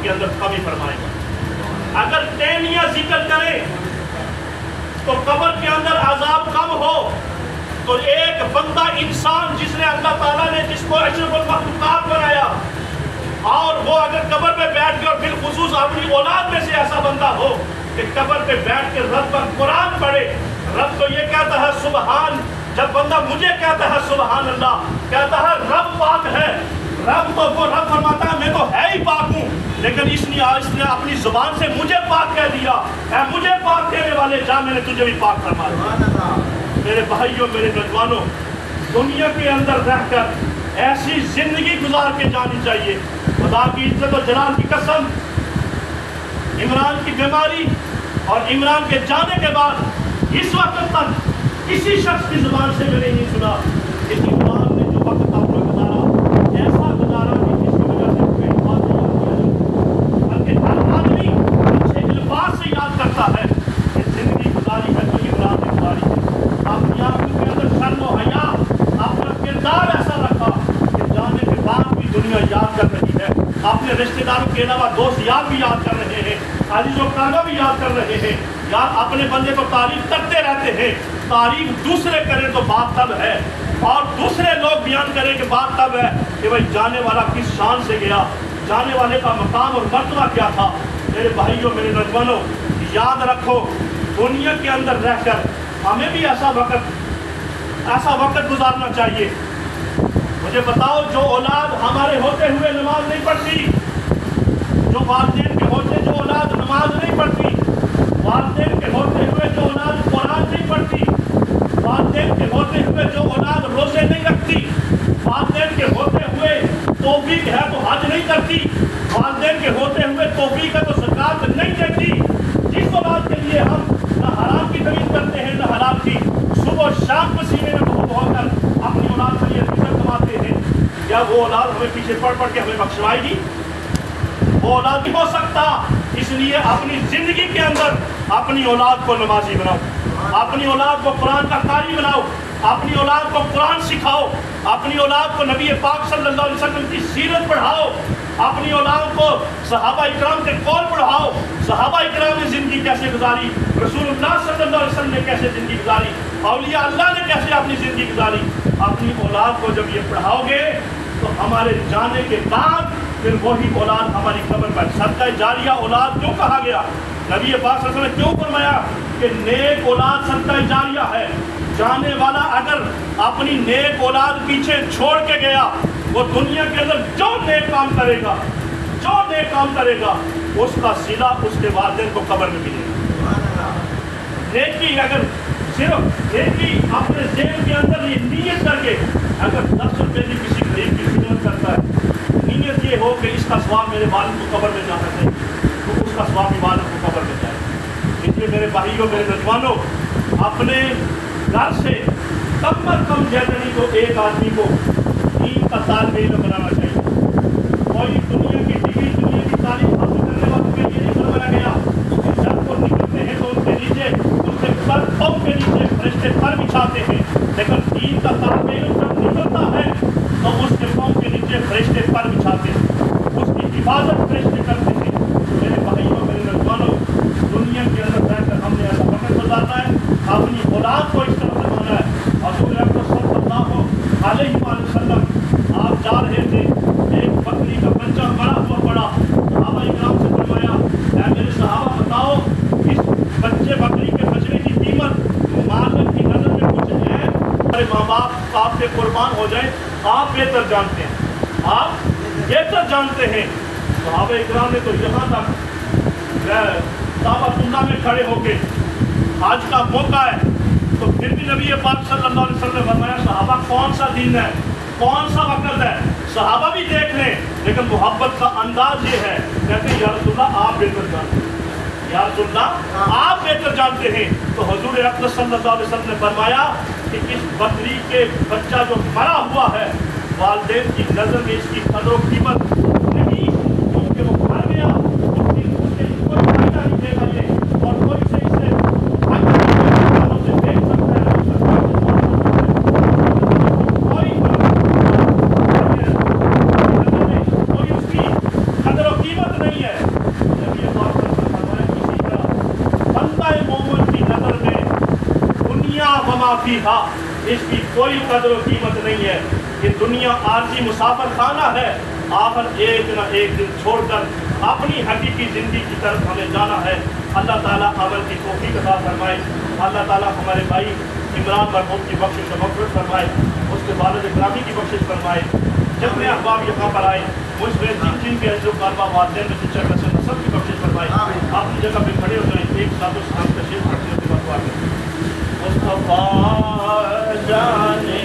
کے اندر کمی فرمائے گا. اگر تینیاں ذکر کریں تو قبر کے اندر عذاب کم ہو تو ایک بندہ انسان جس نے اللہ تعالیٰ نے جس کو اشرف المخلوقات بنایا اور وہ اگر قبر پہ بیٹھ کے اور بالخصوص اپنی اولاد میں سے ایسا بندہ ہو کہ قبر پہ بیٹھ کے رب پر قرآن پڑھے, رب تو یہ کہتا ہے سبحان, جب بندہ مجھے کہتا ہے سبحان اللہ, کہتا ہے رب پاک ہے, رب تو وہ رب فرماتا ہے میں تو ہے ہی پاک ہوں, لیکن اس نے اپنی زبان سے مجھے پاک کہہ دیا, اے مجھے پاک کہنے والے جا میں نے تجھے بھی پاک فرما دیا. میرے بھائیوں میرے نوجوانوں, دنیا کے اندر رہ کر ایسی زندگی گزار کے جانی چاہیے. خدا کی عزت و جلال کی قسم, عمران کی بیماری اور عمران کے جانے کے بعد اس وقت تک کسی شخص کی زبان سے میں نے نہیں سنا کہ عمران نے جو وقت آپ نے گزارا ایسا گزارا کہ جس کی وجہ سے کوئی بات نہیں آتی ہے, بلکہ ہر آدمی اچھے الفاظ سے یاد کرتا ہے کہ زندگی گزاری ہے تو عمران نے گزاری ہے. اپنی آنکھوں کے اندر شرم و حیا, اپنا کردار ایسا رکھا کہ جانے کے بعد بھی دنیا یاد کر رہی ہے, اپنے رشتہ داروں کے علاوہ دوست یار بھی یاد کر رہے ہیں, عزیز و کانہ بھی یاد کر رہے ہیں, یار اپنے بندے کو تعریف کرتے رہتے ہیں. تعریف دوسرے کریں تو بات تب ہے اور دوسرے لوگ بیان کریں کہ بات تب ہے کہ بھائی جانے والا کس شان سے گیا, جانے والے کا مقام اور مرتبہ کیا تھا. میرے بھائیوں میرے نوجوانوں, یاد رکھو دنیا کے اندر رہ کر ہمیں بھی ایسا وقت گزارنا چاہیے. مجھے بتاؤ, جو اولاد ہمارے ہوتے ہوئے نماز نہیں پڑھتی, جو والدین کے ہوتے جو اولاد نماز نہیں پڑھتی, والدین کے ہوتے ہوئے جو اولاد قرآن نہیں پڑھتی, والدین کے ہوتے ہوئے جو اولاد روزے نہیں رکھتی, والدین کے ہوتے ہوئے توفیق ہے تو حج نہیں کرتی, والدین کے ہوتے ہوئے توفیق ہے تو زکات نہیں دیتی, جس اولاد کے لیے ہم نہ حرام کی تمیز کرتے ہیں نہ حلال کی, صبح شام پسینے میں بہو کر اپنی اولاد کے لیے فکر کماتے ہیں, کیا وہ اولاد ہمیں پیچھے پڑھ کے ہمیں بخشوائے گی؟ وہ اولاد نہیں ہو سکتا. اس لیے اپنی زندگی کے اندر اپنی اولاد کو نمازی بناؤ, اپنی اولاد کو قرآن کا قاری بناؤ, اپنی اولاد کو قرآن سکھاؤ, اپنی اولاد کو نبی پاک صلی اللہ علیہ وسلم کی سیرت پڑھاؤ, اپنی اولاد کو صحابہ اکرام کے قول پڑھاؤ. صحابہ اکرام نے زندگی کیسے گزاری, رسول اللہ صلی اللہ علیہ وسلم نے کیسے زندگی گزاری, اولیاء اللہ نے کیسے اپنی زندگی گزاری. اپنی اولاد کو جب یہ پڑھاؤ گے تو ہمارے جانے کے بعد پھر وہی اولاد ہماری قبر پر. صدقہ جاریہ اولاد کیوں کہا گیا؟ نبی پاک صلی اللہ علیہ وسلم نے کیوں فرمایا کہ نیک اولاد صدقہ جاریہ ہے؟ جانے والا اگر اپنی نیک اولاد پیچھے چھوڑ کے گیا, وہ دنیا کے اندر جو نیک کام کرے گا اس کا صلہ اس کے والدین کو قبر میں ملے گا. نیکی اگر صرف نیکی اپنے ذہن کے اندر یہ نیت کر کے اگر 10 روپے کی کسی غریب کی خدمت کرتا ہے, نیت یہ ہو کہ اس کا ثواب میرے والد کو قبر میں جانا چاہیے, تو اس کا ثواب بھی والد کو قبر میں جائے. اس لیے میرے بھائیوں میرے نوجوانوں, اپنے گھر سے کم از کم جیسے تو ایک آدمی کو دین کا طالب علم بنانا چاہیے. کوئی دنیا کی ڈگری دنیا کی تعلیم حاصل کرنے والوں کے لیے نہیں بنایا گیا کہ جب وہ نکلتے ہیں تو ان کے نیچے ان کے پر پاؤں کے نیچے فرشتے پر بچھاتے ہیں, لیکن دین کا طالب علم جب نکلتا ہے تو اس کے پاؤں کے نیچے فرشتے پر بچھاتے ہیں, اس کی حفاظت فرشتے کرتے ہیں. میرے بھائیوں میرے نوجوانوں, دنیا کے اندر رہ کر ہم نے ایسا وقت گزارنا ہے, اپنی اولاد کو اس طرح بنانا ہے. حضور اکرم صلی اللہ علیہ وسلم آپ جا رہے تھے, ایک بکری کا بچہ بڑا ہوا پڑا, صحابہ اکرام سے فرمایا اے میرے صحابہ بتاؤ اس بچے بکری کے بچنے کی قیمت مالک کی نظر میں کچھ ہے؟ ہمارے ماں باپ آپ کے قربان ہو جائیں, آپ بہتر جانتے ہیں, آپ بہتر جانتے ہیں. صحابہ اکرام نے تو یہاں تک دعوت اللہ میں کھڑے ہو کے آج کا موقع ہے تو پھر بھی نبی پاک صلی اللہ علیہ وسلم نے فرمایا صحابہ کون سا دین ہے, کون سا وقت ہے؟ صحابہ بھی دیکھ لیں, لیکن محبت کا انداز یہ ہے, کہتے ہیں یا رسول اللہ آپ بہتر جانتے ہیں, یا رسول اللہ آپ بہتر جانتے ہیں. تو حضور اکرم صلی اللہ علیہ وسلم نے فرمایا کہ اس بکری کے بچہ جو مرا ہوا ہے والدین کی نظر میں اس کی قدر و قیمت نہیں, کیونکہ وہ مر گیا, اس کے کوئی فائدہ نہیں دے گا یہ, اور کوئی سے اسے دیکھ سکتا ہے کوئی اس کی قدر و قیمت نہیں ہے. نبی پاک صلی اللہ علیہ وسلم کسی کا بندہ مومن کی نظر میں دنیا وما فیہا اس کی کوئی قدر و قیمت نہیں ہے. یہ دنیا عارضی مسافر خانہ ہے. آخر ایک نہ ایک دن چھوڑ کر اپنی حقیقی زندگی کی طرف ہمیں جانا ہے. اللہ تعالیٰ عمل کی توفیق عطا فرمائے. اللہ تعالیٰ ہمارے بھائی عمران مرحوم کی بخشش و مغفرت فرمائے, اس کے والد گرامی کی بخشش فرمائے. جتنے احباب یہاں پر آئے مجھ میں جن کے جو کاربا والدین میں سچا کسن سب کی بخشش فرمائے. اپنی جگہ پہ کھڑے ہو جائیں, ایک ساتھ و سلام تشریف کرتے ہوتے بات. مصطفیٰ جانے